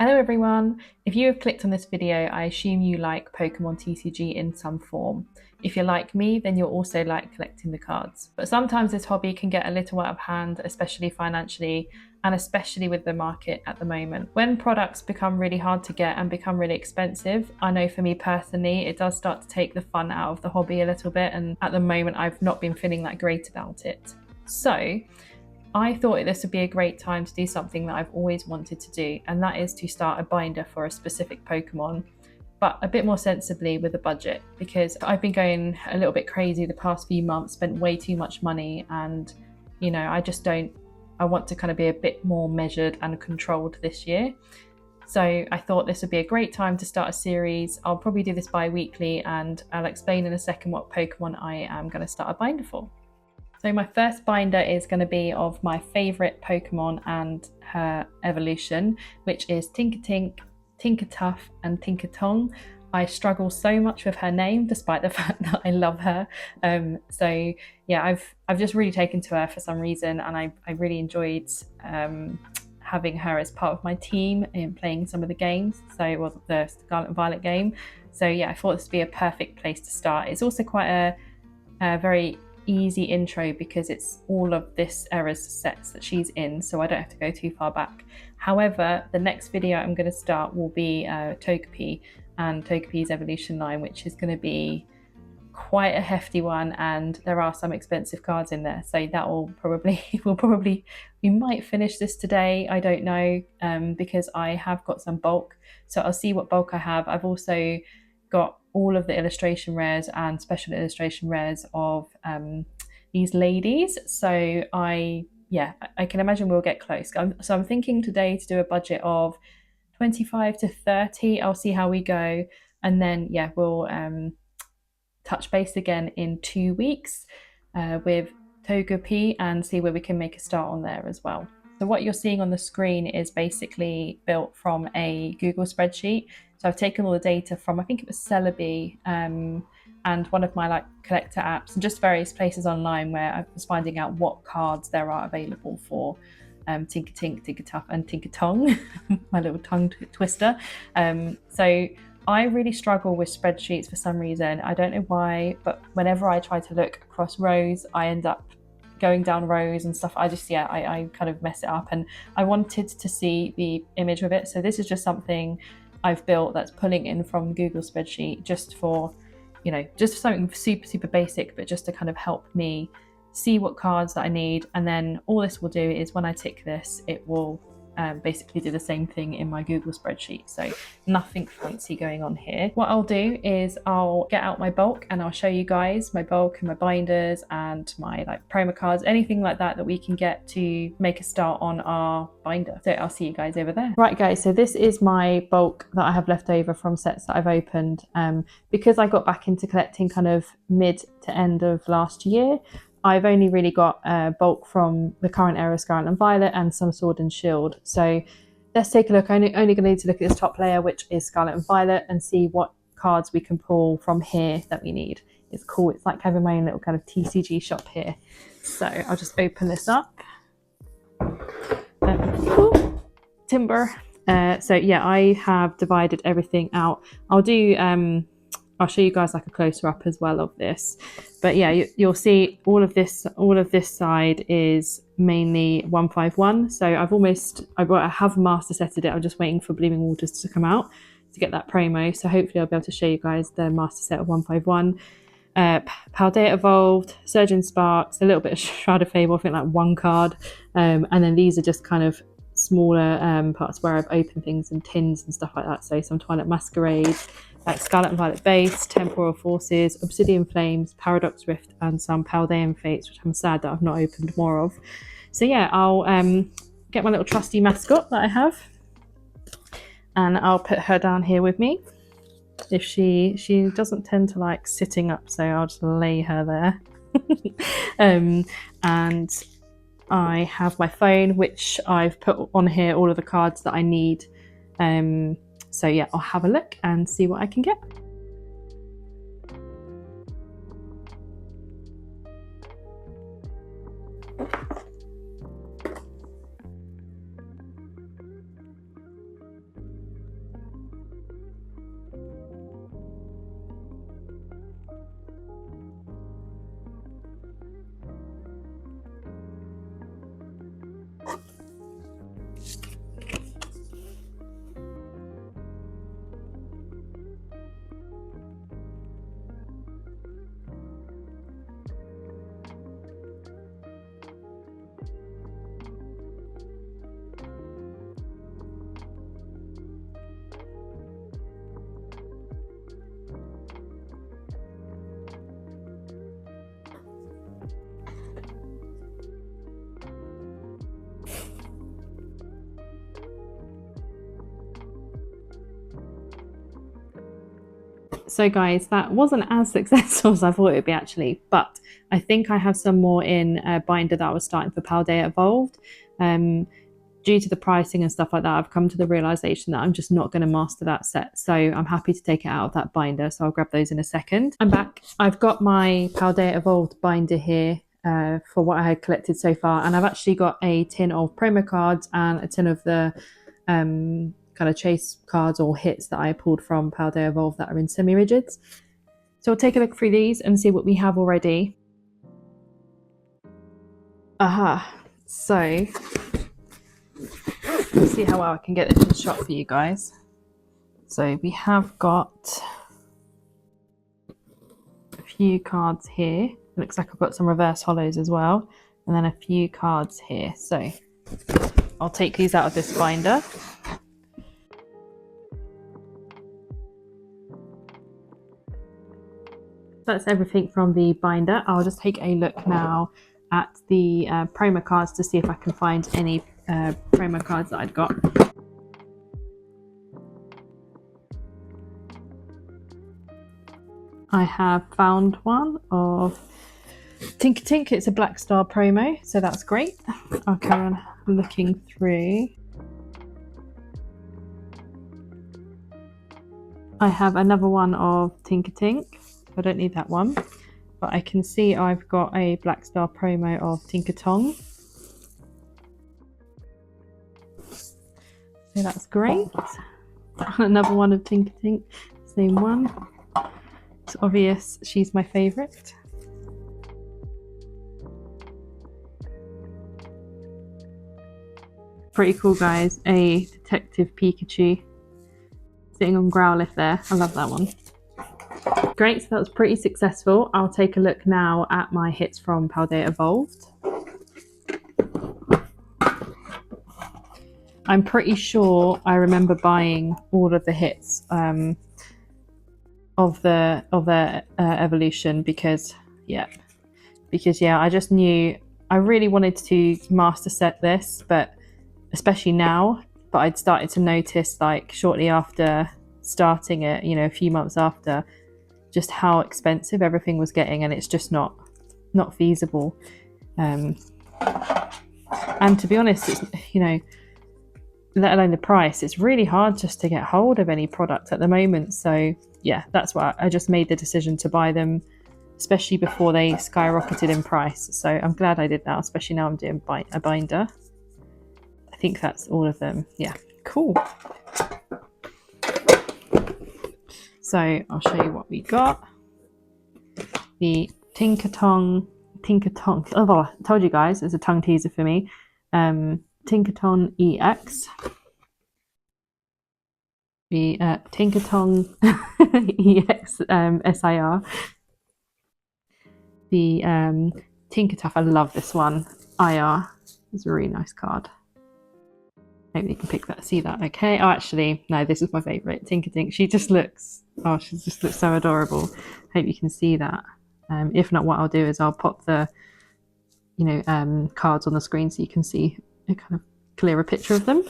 Hello everyone! If you have clicked on this video, I assume you like Pokémon TCG in some form. If you're like me, then you'll also like collecting the cards. But sometimes this hobby can get a little out of hand, especially financially, and especially with the market at the moment. When products become really hard to get and become really expensive, I know for me personally, it does start to take the fun out of the hobby a little bit, and at the moment I've not been feeling that great about it. So I thought this would be a great time to do something that I've always wanted to do, and that is to start a binder for a specific Pokemon, but a bit more sensibly with a budget, because I've been going a little bit crazy the past few months, spent way too much money, and I want to kind of be a bit more measured and controlled this year. So I thought this would be a great time to start a series. I'll probably do this bi-weekly, and I'll explain in a second what Pokemon I am going to start a binder for. So my first binder is going to be of my favourite Pokemon and her evolution, which is Tinkatink, Tinkatuff and Tinkaton. I struggle so much with her name, despite the fact that I love her. So yeah, I've just really taken to her for some reason, and I really enjoyed having her as part of my team in playing some of the games. So it was the Scarlet and Violet game. So yeah, I thought this would be a perfect place to start. It's also quite a very easy intro because it's all of this era's sets that she's in, so I don't have to go too far back. However, the next video I'm going to start will be Togepi and Togepi's evolution line, which is going to be quite a hefty one, and there are some expensive cards in there, so that will probably we might finish this today, I don't know, because I have got some bulk, so I'll see what bulk I have. I've also got all of the illustration rares and special illustration rares of these ladies, so I can imagine we'll get close. So I'm thinking today to do a budget of 25 to 30. I'll see how we go, and then we'll touch base again in 2 weeks with Togepi and see where we can make a start on there as well. So what you're seeing on the screen is basically built from a Google spreadsheet. So I've taken all the data from, I think it was Celebi, and one of my collector apps, and just various places online where I was finding out what cards there are available for Tinkatink, Tinkatuff and Tinkatong, my little tongue twister. So I really struggle with spreadsheets for some reason. I don't know why, but whenever I try to look across rows, I end up going down rows and stuff. I kind of mess it up, and I wanted to see the image with it. So this is just something I've built that's pulling in from Google spreadsheet, just for, just something super basic, but just to kind of help me see what cards that I need. And then all this will do is when I tick this, it will basically do the same thing in my Google spreadsheet. So nothing fancy going on here. What I'll do is I'll get out my bulk and I'll show you guys my bulk and my binders and my promo cards, anything like that that we can get to make a start on our binder. So I'll see you guys over there. Right guys, so this is my bulk that I have left over from sets that I've opened. Because I got back into collecting kind of mid to end of last year, I've only really got bulk from the current era Scarlet and Violet and some Sword and Shield. So let's take a look. I'm only going to need to look at this top layer, which is Scarlet and Violet, and see what cards we can pull from here that we need. It's cool. It's like having my own little kind of TCG shop here. So I'll just open this up. Timber. So yeah, I have divided everything out. I'll show you guys a closer up as well of this, but yeah, you'll see all of this side is mainly 151. So I have master setted it. I'm just waiting for Blooming Waters to come out to get that promo. So hopefully I'll be able to show you guys the master set of 151. Paldea Evolved, Surgeon Sparks, a little bit of Shroud of Fable, I think one card, and then these are just kind of smaller parts where I've opened things in tins and stuff like that. So some Twilight Masquerade, Scarlet and Violet Base, Temporal Forces, Obsidian Flames, Paradox Rift, and some Paldean Fates, which I'm sad that I've not opened more of. So yeah, I'll get my little trusty mascot that I have, and I'll put her down here with me. If she doesn't tend to like sitting up, so I'll just lay her there. And I have my phone, which I've put on here all of the cards that I need. So yeah, I'll have a look and see what I can get. So guys, that wasn't as successful as I thought it would be actually, but I think I have some more in a binder that I was starting for Paldea Evolved. Due to the pricing and stuff like that, I've come to the realization that I'm just not going to master that set. So I'm happy to take it out of that binder. So I'll grab those in a second. I'm back. I've got my Paldea Evolved binder here for what I had collected so far. And I've actually got a tin of promo cards and a tin of the kind of chase cards or hits that I pulled from Paldea Evolved that are in semi-rigids. So I'll take a look through these and see what we have already. Aha. So let's see how well I can get this in shot for you guys. So we have got a few cards here. It looks like I've got some reverse hollows as well. And then a few cards here. So I'll take these out of this binder. That's everything from the binder. I'll just take a look now at the promo cards to see if I can find any promo cards that I'd got. I have found one of Tinkatink. It's a Black Star promo, so that's great. I'll carry on looking through. I have another one of Tinkatink. I don't need that one, but I can see I've got a Black Star promo of Tinkaton. So that's great. Another one of Tinkatink, same one. It's obvious she's my favourite. Pretty cool, guys. A Detective Pikachu sitting on Growlithe there. I love that one. Great, so that was pretty successful. I'll take a look now at my hits from Paldea Evolved. I'm pretty sure I remember buying all of the hits of their evolution because I just knew I really wanted to master set this, but especially now. But I'd started to notice, like shortly after starting it, you know, a few months after, just how expensive everything was getting, and it's just not feasible. And to be honest, it's, you know, let alone the price, it's really hard just to get hold of any product at the moment. So yeah, that's why I just made the decision to buy them, especially before they skyrocketed in price. So I'm glad I did that, especially now I'm doing a binder. I think that's all of them. Yeah, cool. So I'll show you what we got. The Tinkaton. Oh, I told you guys, it's a tongue teaser for me. Tinkaton EX. The Tinkaton EX SIR. The Tinkatuff. I love this one. IR. It's a really nice card. Hope you can see that okay. Oh, actually, no, this is my favourite. Tinkatink. She just looks so adorable. Hope you can see that. If not, what I'll do is I'll pop the, cards on the screen so you can see a kind of clearer picture of them.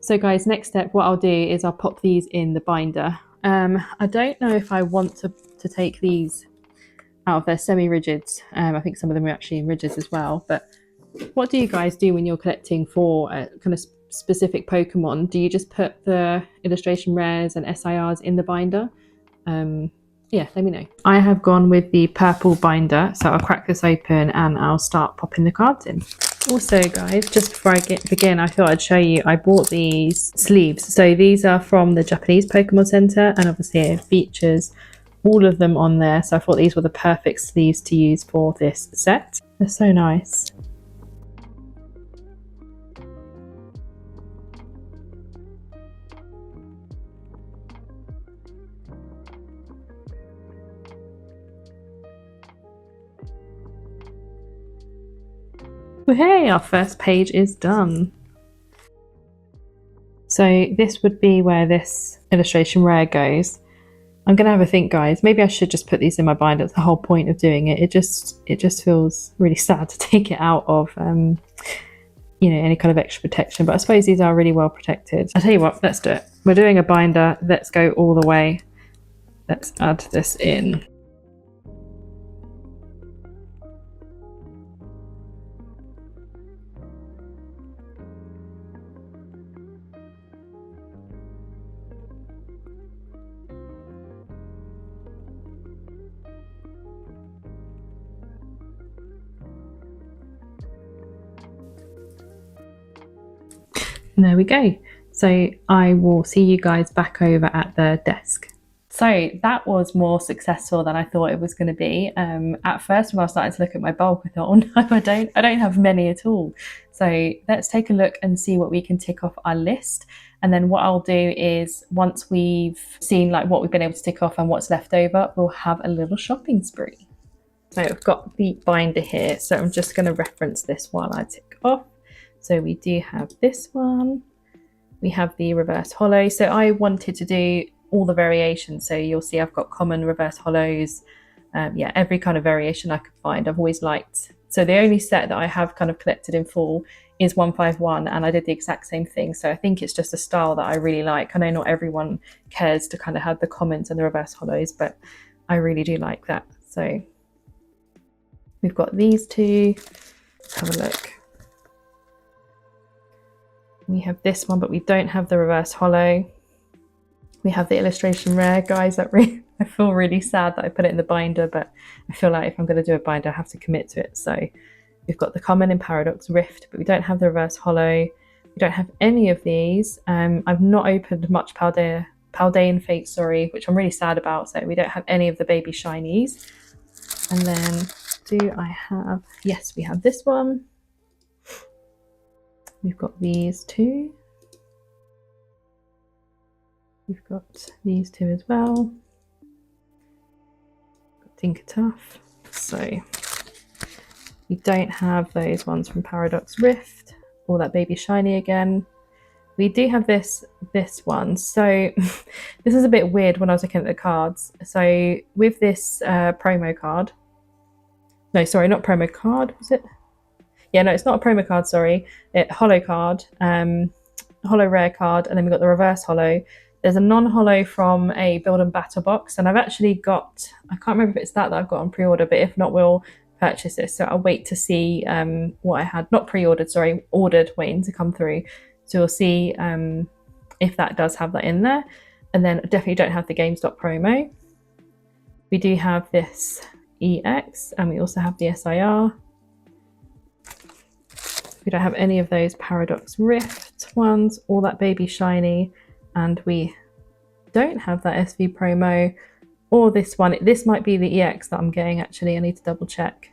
So guys, next step, what I'll do is I'll pop these in the binder. I don't know if I want to take these out of their semi-rigids. I think some of them are actually in rigids as well, but what do you guys do when you're collecting for a kind of specific Pokemon? Do you just put the illustration rares and SIRs in the binder? Yeah, let me know. I have gone with the purple binder, so I'll crack this open and I'll start popping the cards in. Also guys, just before I begin, I thought I'd show you, I bought these sleeves. So these are from the Japanese Pokemon Center, and obviously it features all of them on there. So I thought these were the perfect sleeves to use for this set. They're so nice. Well, hey, our first page is done. So this would be where this illustration rare goes. I'm gonna have a think, guys. Maybe I should just put these in my binder. That's the whole point of doing it. It just feels really sad to take it out of you know, any kind of extra protection, but I suppose these are really well protected. I'll tell you what, let's do it. We're doing a binder. Let's go all the way. Let's add this in. And there we go. So I will see you guys back over at the desk. So that was more successful than I thought it was going to be. At first, when I started to look at my bulk, I thought, oh no, I don't have many at all. So let's take a look and see what we can tick off our list. And then what I'll do is, once we've seen like what we've been able to tick off and what's left over, we'll have a little shopping spree. So I've got the binder here, so I'm just going to reference this while I tick off. So we do have this one. We have the reverse hollow. So I wanted to do all the variations. So you'll see I've got common, reverse hollows. Yeah, every kind of variation I could find. I've always liked. So the only set that I have kind of collected in full is 151, and I did the exact same thing. So I think it's just a style that I really like. I know not everyone cares to kind of have the commons and the reverse hollows, but I really do like that. So we've got these two. Let's have a look. We have this one, but we don't have the reverse hollow. We have the illustration rare, guys. That really, I feel really sad that I put it in the binder, but I feel like if I'm going to do a binder, I have to commit to it. So we've got the common in Paradox Rift, but we don't have the reverse hollow. We don't have any of these. I've not opened much Paldean Fate, sorry, which I'm really sad about. So we don't have any of the baby shinies. And then do I have, yes, we have this one. We've got these two. We've got these two as well. Tinkatuff. So we don't have those ones from Paradox Rift or that baby shiny again. We do have this one. So this is a bit weird when I was looking at the cards. So with this promo card, no, sorry, not promo card, was it? Yeah, no, it's not a promo card, sorry. Hollow card, hollow rare card, and then we've got the reverse hollow. There's a non-hollow from a Build and Battle box, and I've actually got, I can't remember if it's that I've got on pre-order, but if not, we'll purchase this. So I'll wait to see what I had, not pre-ordered, sorry, ordered, waiting to come through. So we'll see if that does have that in there. And then definitely don't have the GameStop promo. We do have this EX, and we also have the SIR. We don't have any of those Paradox Rift ones, or that baby shiny, and we don't have that SV promo or this one. This might be the EX that I'm getting, actually. I need to double check.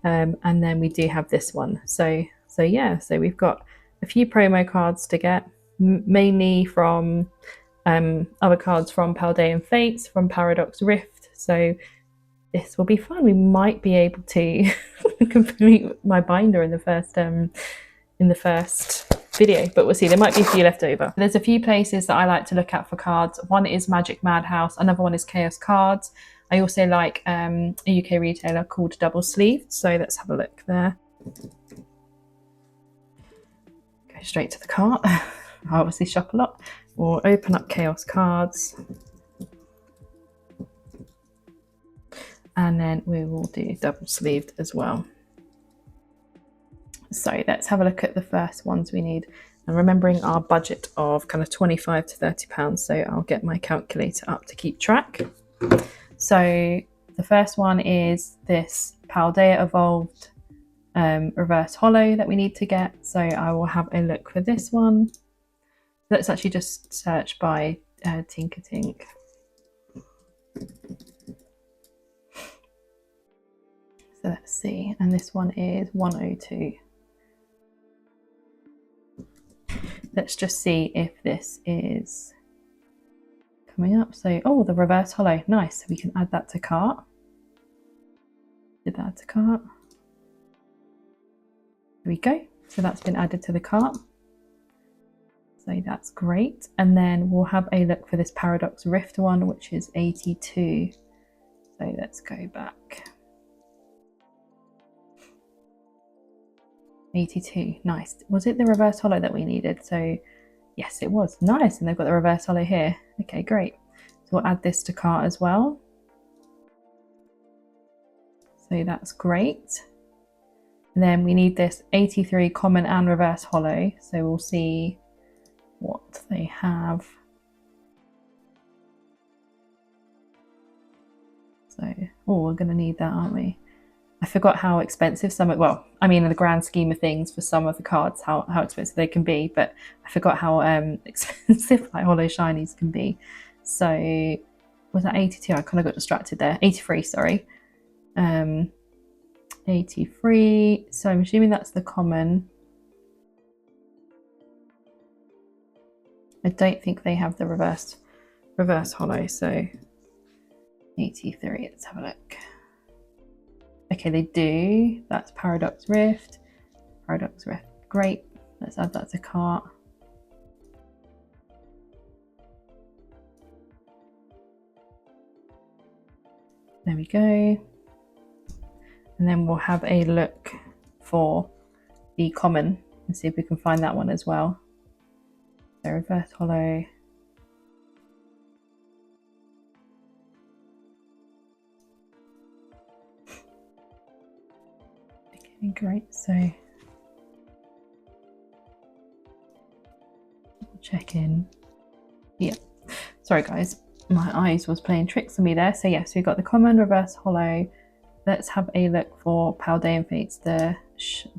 And then we do have this one. So yeah, so we've got a few promo cards to get, mainly from other cards from Paldean Fates, from Paradox Rift. So this will be fun. We might be able to complete my binder in the first video, but we'll see. There might be a few left over. There's a few places that I like to look at for cards. One is Magic Madhouse, another one is Chaos Cards. I also like a UK retailer called Double Sleeved, so let's have a look there. Go straight to the cart. I obviously shop a lot. We'll open up Chaos Cards, and then we will do Double Sleeved as well. So let's have a look at the first ones we need, and remembering our budget of kind of £25 to £30, so I'll get my calculator up to keep track. So the first one is this Paldea Evolved reverse hollow that we need to get, so I will have a look for this one. Let's actually just search by Tinkatink. So let's see, and this one is 102. Let's just see if this is coming up. So, oh, the reverse hollow, nice. So we can add that to cart. Did that add to cart? There we go. So that's been added to the cart. So that's great. And then we'll have a look for this Paradox Rift one, which is 82. So let's go back. 82. Nice. Was it the reverse holo that we needed? So yes, it was. Nice. And they've got the reverse holo here. Okay, great. So we'll add this to cart as well. So that's great. And then we need this 83 common and reverse holo. So we'll see what they have. So, oh, we're going to need that, aren't we? I forgot how expensive some of, well, I mean, in the grand scheme of things for some of the cards, how expensive they can be, but I forgot how expensive like holo shinies can be. So was that 82? I kind of got distracted there. 83, sorry. 83. So I'm assuming that's the common. I don't think they have the reverse holo, so 83, let's have a look. Okay, they do. That's Paradox Rift. Paradox Rift, great. Let's add that to cart. There we go. And then we'll have a look for the common and see if we can find that one as well. So reverse holo. Okay, great. So check in. Yeah. Sorry guys, my eyes was playing tricks on me there. So yes, we've got the common reverse holo. Let's have a look for Paldean Fates, the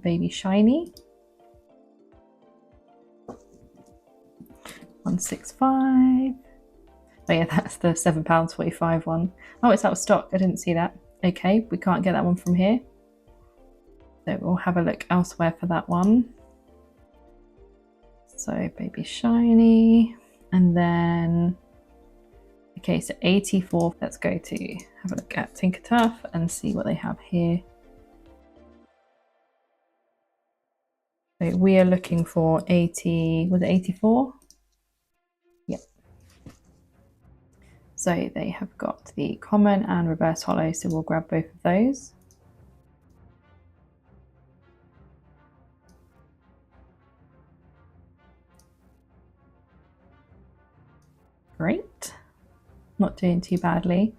baby shiny. 165. Oh yeah, that's the £7.45 one. Oh, it's out of stock. I didn't see that. Okay, we can't get that one from here. So we'll have a look elsewhere for that one. So baby shiny. And then, okay, so 84. Let's go to have a look at Tinkatuff and see what they have here. So we are looking for 80, was it 84? Yep. So they have got the common and reverse holo, so we'll grab both of those. Great. Not doing too badly.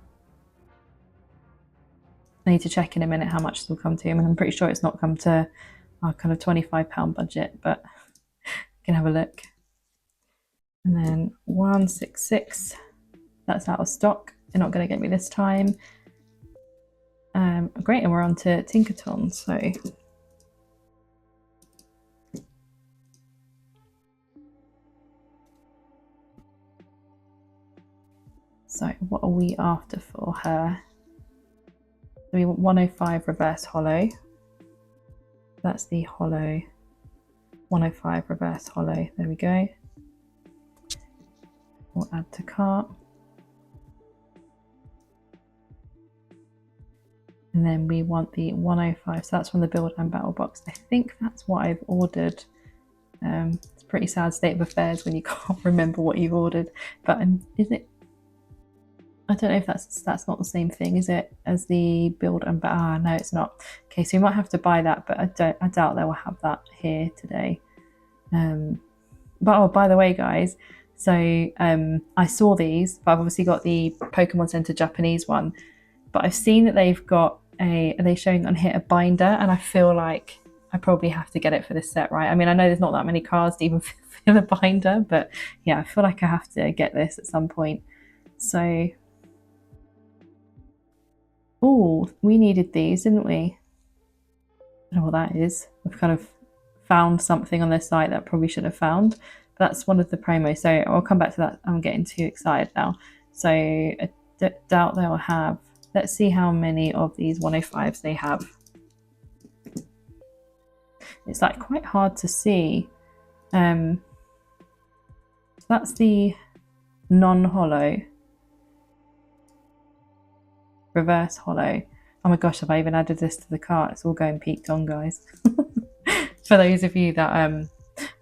I need to check in a minute how much this will come to. I mean, I'm pretty sure it's not come to our kind of £25 budget, but you can have a look. And then 166, that's out of stock. They're not going to get me this time. Great, and we're on to Tinkaton. So what are we after for her? So we want 105 reverse holo. That's the holo. 105 reverse holo. There we go. We'll add to cart. And then we want the 105. So that's from the build and battle box. I think that's what I've ordered. It's a pretty sad state of affairs when you can't remember what you've ordered. But is it? I don't know if that's not the same thing, is it, as the build and battle? Ah, no, it's not. Okay, so you might have to buy that, but I doubt they will have that here today. But oh, by the way, guys, so I saw these, but I've obviously got the Pokemon Center Japanese one. But I've seen that they've got are they showing on here a binder, and I feel like I probably have to get it for this set, right? I mean, I know there's not that many cards to even fill a binder, but yeah, I feel like I have to get this at some point. So, oh, we needed these, didn't we? I don't know what that is. We've kind of found something on their site that I probably should have found. But that's one of the promos, so I'll come back to that. I'm getting too excited now. So I doubt they'll have. Let's see how many of these 105s they have. It's like quite hard to see. So that's the non-holo. Reverse holo. Oh my gosh, have I even added this to the cart? It's all going peaked on, guys. For those of you that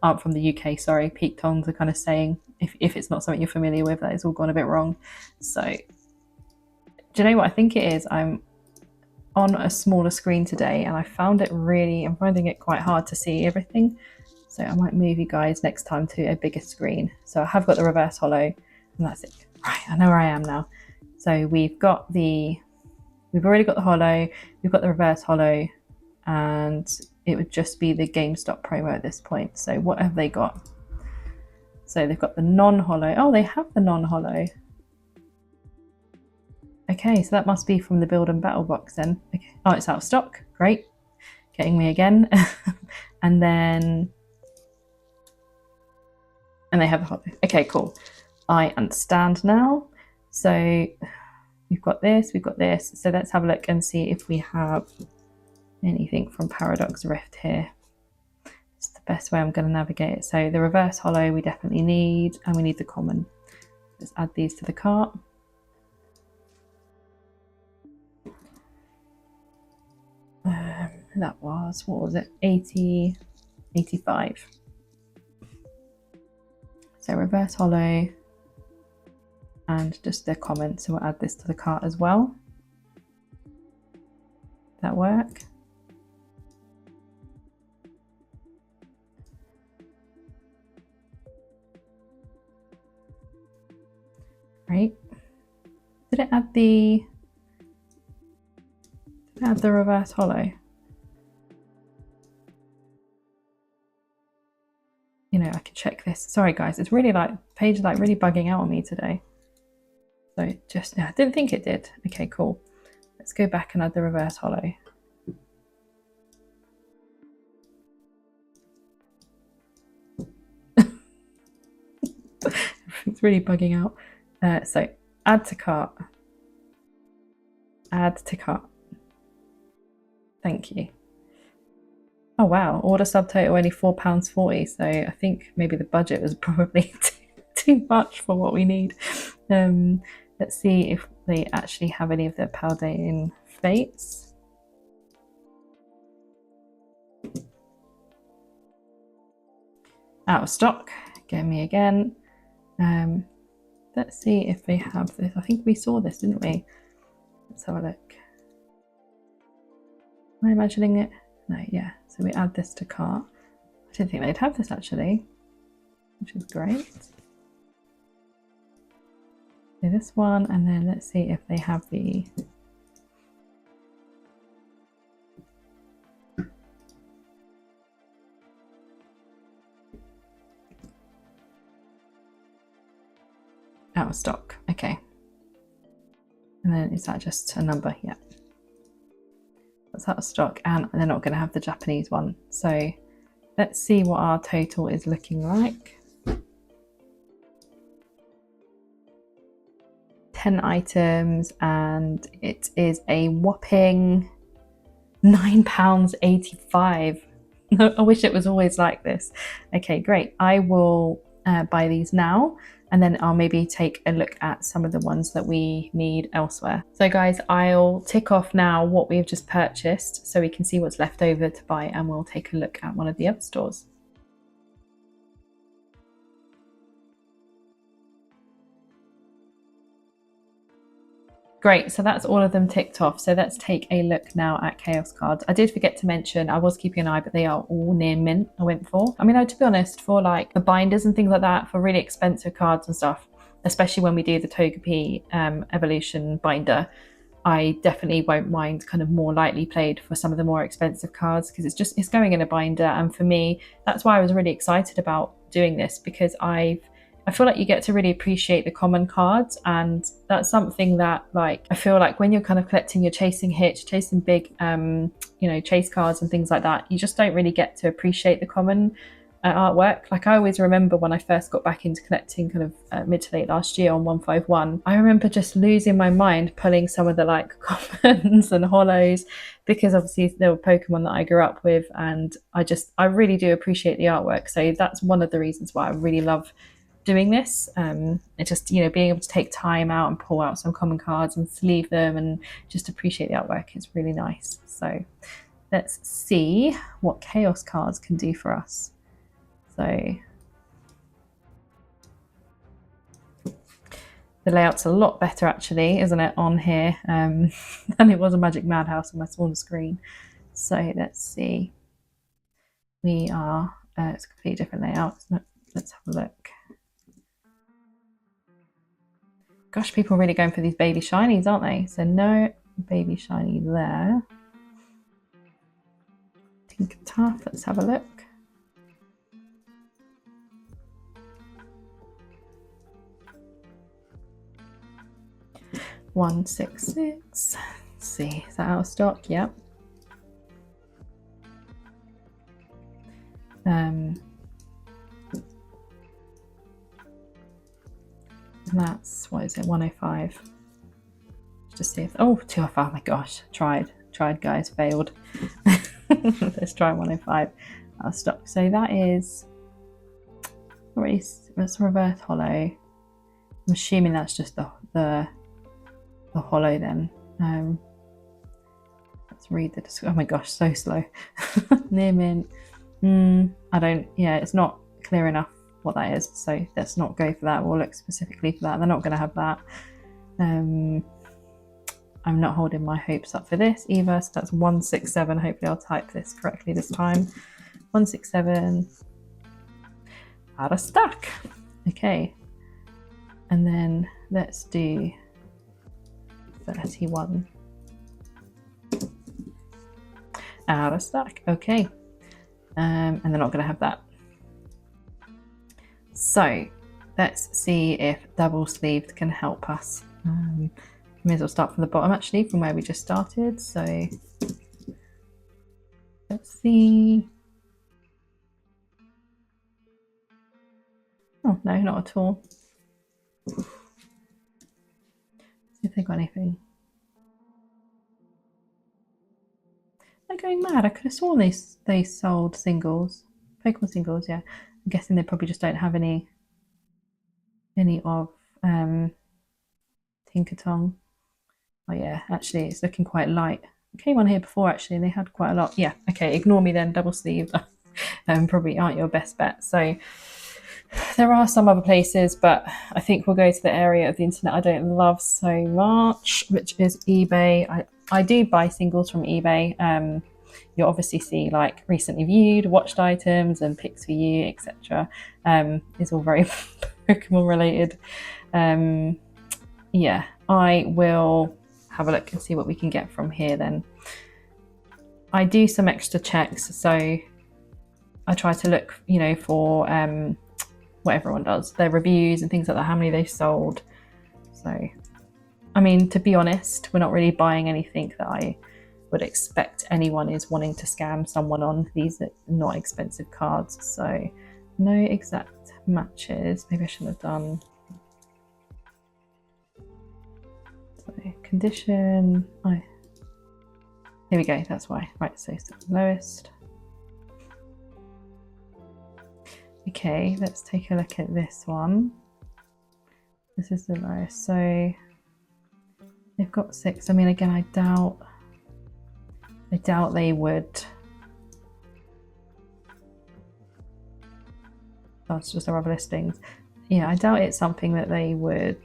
aren't from the UK, sorry, peaked ons are kind of saying, if it's not something you're familiar with, that it's all gone a bit wrong. So, do you know what I think it is? I'm on a smaller screen today and I found it really, I'm finding it quite hard to see everything. So I might move you guys next time to a bigger screen. So I have got the reverse holo and that's it. Right, I know where I am now. So we've already got the holo, we've got the reverse holo, and it would just be the GameStop promo at this point. So what have they got? So they've got the non-holo. Oh, they have the non-holo. Okay, so that must be from the build and battle box then. Okay. Oh, it's out of stock. Great. Getting me again. And then... And they have the holo. Okay, cool. I understand now. So we've got this, we've got this. So let's have a look and see if we have anything from Paradox Rift here. It's the best way I'm going to navigate it. So the reverse holo we definitely need, and we need the common. Let's add these to the cart. That was, what was it? 80, 85. So reverse holo and just the common. So we'll add this to the cart as well. That work? Right. Did it add the reverse holo? You know, I can check this. Sorry guys, it's really like page is like really bugging out on me today. So just I didn't think it did. Okay, cool. Let's go back and add the reverse holo. It's really bugging out. So add to cart. Add to cart. Thank you. Oh wow, order subtotal only £4.40. So I think maybe the budget was probably too much for what we need. Let's see if they actually have any of their Paldean Fates. Out of stock. Get me again. Let's see if they have this. I think we saw this, didn't we? Let's have a look. Am I imagining it? No, yeah. So we add this to cart. I didn't think they'd have this actually, which is great. So this one, and then let's see if they have the out of stock. Okay. And then is that just a number? Yeah. That's out of stock, and they're not going to have the Japanese one. So let's see what our total is looking like. 10 items, and it is a whopping £9.85. I wish it was always like this. Okay, great. I will buy these now, and then I'll maybe take a look at some of the ones that we need elsewhere. So guys, I'll tick off now what we've just purchased so we can see what's left over to buy, and we'll take a look at one of the other stores. Great, so that's all of them ticked off. So let's take a look now at Chaos cards. I did forget to mention, I was keeping an eye, but they are all near mint I went for. I mean, to be honest, for like the binders and things like that, for really expensive cards and stuff, especially when we do the Togepi evolution binder, I definitely won't mind kind of more lightly played for some of the more expensive cards, because it's going in a binder. And for me, that's why I was really excited about doing this, because I feel like you get to really appreciate the common cards, and that's something that, like, I feel like when you're kind of collecting, you're chasing hits, chasing big you know, chase cards and things like that, you just don't really get to appreciate the common artwork. Like, I always remember when I first got back into collecting kind of mid to late last year on 151, I remember just losing my mind pulling some of the like commons and holos, because obviously there were Pokemon that I grew up with, and I really do appreciate the artwork. So that's one of the reasons why I really love doing this. It's just, you know, being able to take time out and pull out some common cards and sleeve them and just appreciate the artwork is really nice. So let's see what Chaos cards can do for us. So The layout's a lot better actually, isn't it, on here than it was a Magic Madhouse on my smaller screen. So let's see. We are, it's a completely different layout. Let's have a look. Gosh, people are really going for these baby shinies, aren't they? So no baby shiny there. Tinkatuff, let's have a look. $166. Let's see, is that out of stock? Yep. And that's, what is it, 105. Just see if, oh, 205, oh my gosh, tried guys, failed. Let's try 105 out of stock. So that is, that's reverse hollow. I'm assuming that's just the hollow then. Let's read the description. Oh my gosh, so slow. Near mint. I don't, yeah, it's not clear enough what that is, so let's not go for that. We'll look specifically for that. They're not going to have that. I'm not holding my hopes up for this either, so that's 167. Hopefully I'll type this correctly this time. 167. Out of stock. Okay. And then let's do 31. Out of stock. Okay. And they're not going to have that. So let's see if double sleeved can help us. May as well start from the bottom actually, from where we just started. So let's see. Oh no, not at all. See if they got anything. They're going mad. I could have sworn they sold singles, Pokemon singles. Yeah, I'm guessing they probably just don't have any of Tinkaton. Oh yeah, actually it's looking quite light. I came on here before actually and they had quite a lot. Yeah, okay, ignore me then, double sleeved. Probably aren't your best bet. So there are some other places, but I think we'll go to the area of the internet I don't love so much, which is eBay. I do buy singles from eBay. You'll obviously see like recently viewed, watched items and picks for you, etc. It's all very Pokemon related. Yeah, I will have a look and see what we can get from here then. I do some extra checks, so I try to look, you know, for what everyone does, their reviews and things like that, how many they've sold. So, I mean, to be honest, we're not really buying anything that I would expect anyone is wanting to scam someone on. These are not expensive cards, so no exact matches. Maybe I should have done. Condition. Oh, here we go. That's why. Right. So it's the lowest. Okay. Let's take a look at this one. This is the lowest. So they've got 6. I mean, again, I doubt they would. That's just our other listings. Yeah, I doubt it's something that they would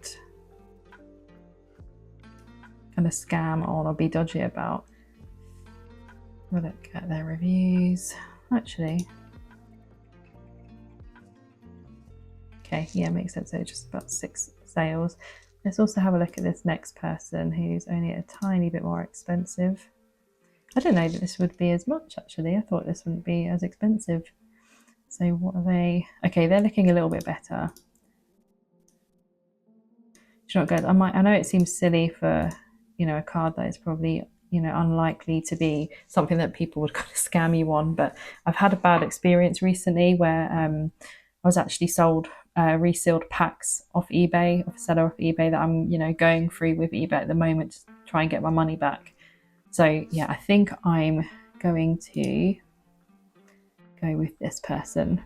kind of scam on or be dodgy about. We'll look at their reviews. Actually, okay, yeah, makes sense. So just about 6 sales. Let's also have a look at this next person who's only a tiny bit more expensive. I didn't know that this would be as much actually. I thought this wouldn't be as expensive. So what are they? Okay, they're looking a little bit better. It's not good. I know it seems silly for, you know, a card that is probably, you know, unlikely to be something that people would kind of scam you on, but I've had a bad experience recently where I was actually sold resealed packs off eBay, off a seller off eBay that I'm, you know, going through with eBay at the moment to try and get my money back. So yeah, I think I'm going to go with this person.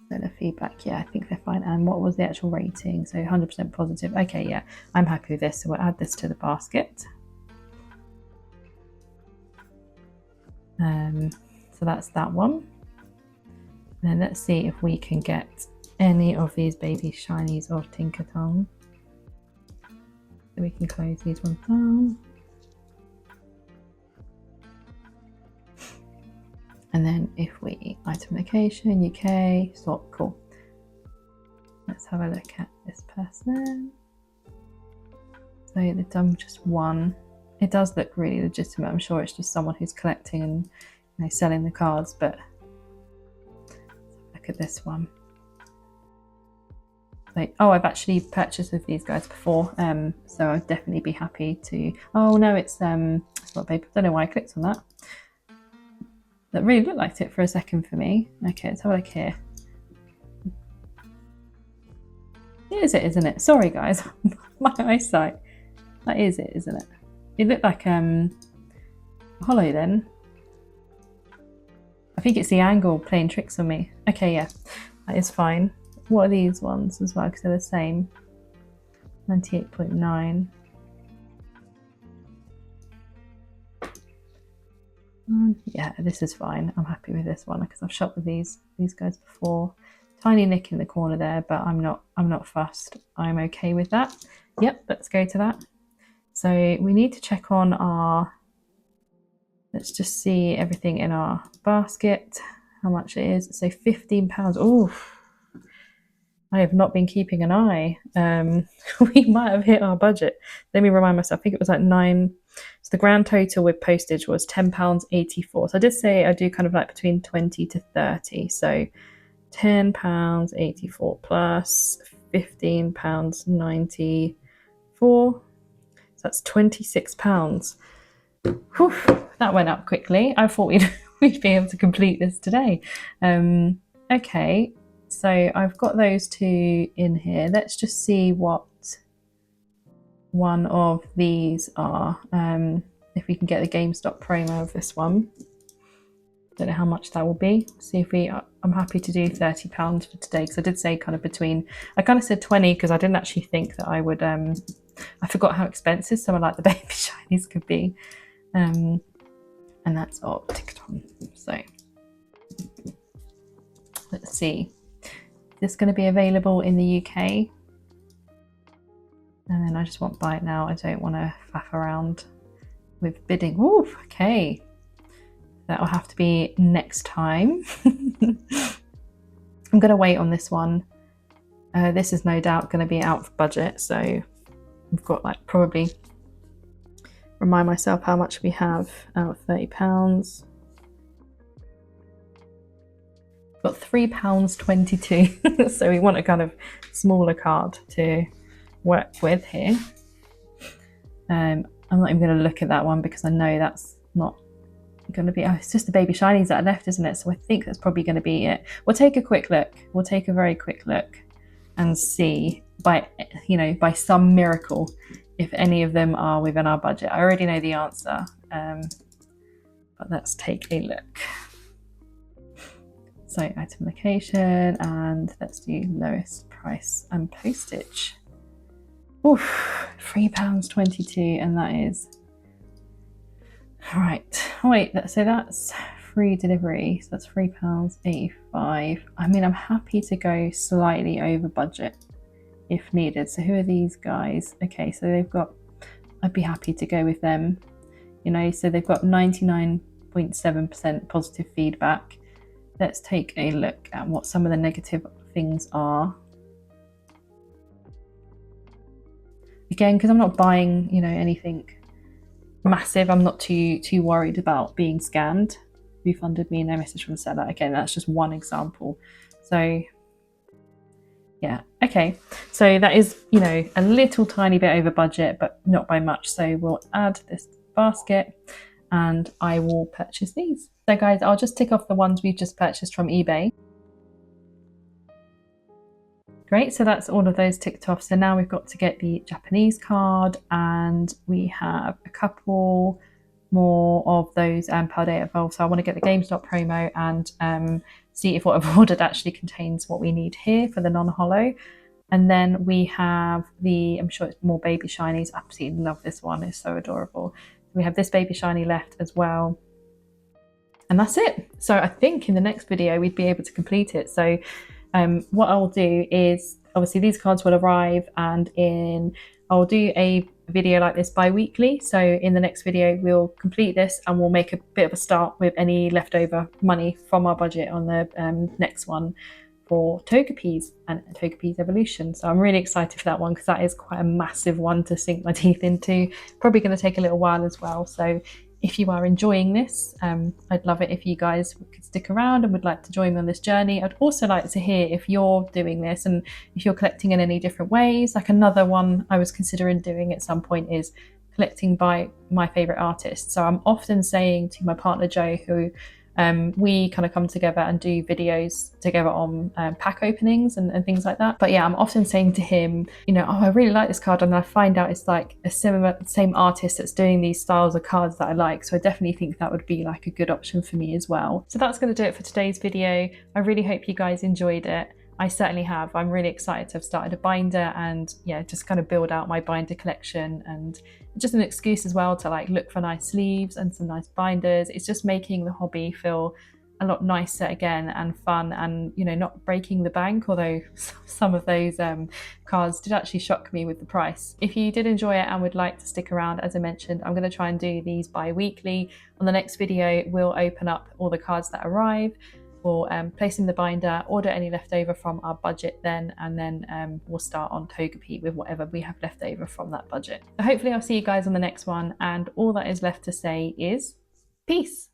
So the feedback, yeah, I think they're fine. And what was the actual rating? So 100% positive. Okay, yeah, I'm happy with this. So we'll add this to the basket. So that's that one. And then let's see if we can get any of these baby shinies of Tinkaton. So we can close these ones down. And then if we item location, UK, swap, cool. Let's have a look at this person. So they've done just one. It does look really legitimate. I'm sure it's just someone who's collecting and selling the cards, but look at this one. So, oh, I've actually purchased with these guys before, so I'd definitely be happy to. Oh no, it's not paper. I don't know why I clicked on that. That really looked like it for a second for me. Okay, let's have a look here. It is it, isn't it? Sorry guys, my eyesight. That is it, isn't it? It looked like hollow then. I think it's the angle playing tricks on me. Okay, yeah, that is fine. What are these ones as well? Because they're the same. 98.9. Yeah, this is fine. I'm happy with this one because I've shopped with these guys before. Tiny nick in the corner there, but I'm not fussed. I'm okay with that. Yep, let's go to that. So we need to check on our. Let's just see everything in our basket. How much it is. So £15. Oh, I have not been keeping an eye. We might have hit our budget. Let me remind myself. I think it was like 9. So the grand total with postage was £10.84. So I did say I do kind of like between 20 to 30. So £10.84 plus £15.94. So that's £26. Whew, that went up quickly. I thought we'd be able to complete this today. Okay, so I've got those two in here. Let's just see what one of these are. If we can get the GameStop promo of this one. Don't know how much that will be. See if I'm happy to do £30 for today because I did say kind of between. I kind of said 20 because I didn't actually think that I would. I forgot how expensive some of like the baby shinies could be. And that's Tinkaton. So let's see. This is going to be available in the UK. And then I just want buy it now. I don't want to faff around with bidding. Ooh, okay. That'll have to be next time. I'm going to wait on this one. This is no doubt going to be out of budget. So I've got like probably remind myself how much we have out of £30. Got £3.22. So we want a kind of smaller card to work with here. I'm not even going to look at that one because I know that's not going to be. Oh, it's just the baby shinies that are left, isn't it? So I think that's probably going to be it. We'll take a quick look. We'll take a very quick look and see by some miracle if any of them are within our budget. I already know the answer, but let's take a look. So item location, and let's do lowest price and postage. Oof, £3.22, and that is right. Wait, so that's free delivery. So that's £3.85. I mean, I'm happy to go slightly over budget if needed. So who are these guys? Okay, so they've got. I'd be happy to go with them. So they've got 99.7% positive feedback. Let's take a look at what some of the negative things are. Again, because I'm not buying, anything massive, I'm not too worried about being scammed. Refunded me, no message from the seller. Again, that's just one example. So yeah, okay. So that is, a little tiny bit over budget, but not by much. So we'll add this basket and I will purchase these. So guys, I'll just tick off the ones we've just purchased from eBay. Great, so that's all of those ticked off. So now we've got to get the Japanese card, and we have a couple more of those Paldea Evolve. So I want to get the GameStop promo and see if what I've ordered actually contains what we need here for the non-holo. And then we have I'm sure it's more baby shinies. I absolutely love this one, it's so adorable. We have this baby shiny left as well. And that's it. So I think in the next video we'd be able to complete it. So What I'll do is, obviously these cards will arrive, and I'll do a video like this bi-weekly. So in the next video we'll complete this and we'll make a bit of a start with any leftover money from our budget on the next one for Togepi's and Togepi's Evolution. So I'm really excited for that one because that is quite a massive one to sink my teeth into. Probably going to take a little while as well. So if you are enjoying this, I'd love it if you guys could stick around and would like to join me on this journey. I'd also like to hear if you're doing this and if you're collecting in any different ways. Like another one I was considering doing at some point is collecting by my favourite artists. So I'm often saying to my partner Joe, who we kind of come together and do videos together on pack openings and things like that. But yeah, I'm often saying to him, you know, oh, I really like this card, and I find out it's like a same artist that's doing these styles of cards that I like. So I definitely think that would be like a good option for me as well. So that's going to do it for today's video. I really hope you guys enjoyed it. I certainly have. I'm really excited to have started a binder and yeah, just kind of build out my binder collection, and just an excuse as well to like look for nice sleeves and some nice binders. It's just making the hobby feel a lot nicer again and fun, and you know, not breaking the bank, although some of those cards did actually shock me with the price. If you did enjoy it and would like to stick around, as I mentioned, I'm going to try and do these bi-weekly. On the next video we'll open up all the cards that arrive. We'll place in the binder, order any leftover from our budget then, and then we'll start on Togepi with whatever we have left over from that budget. So hopefully I'll see you guys on the next one, and all that is left to say is peace.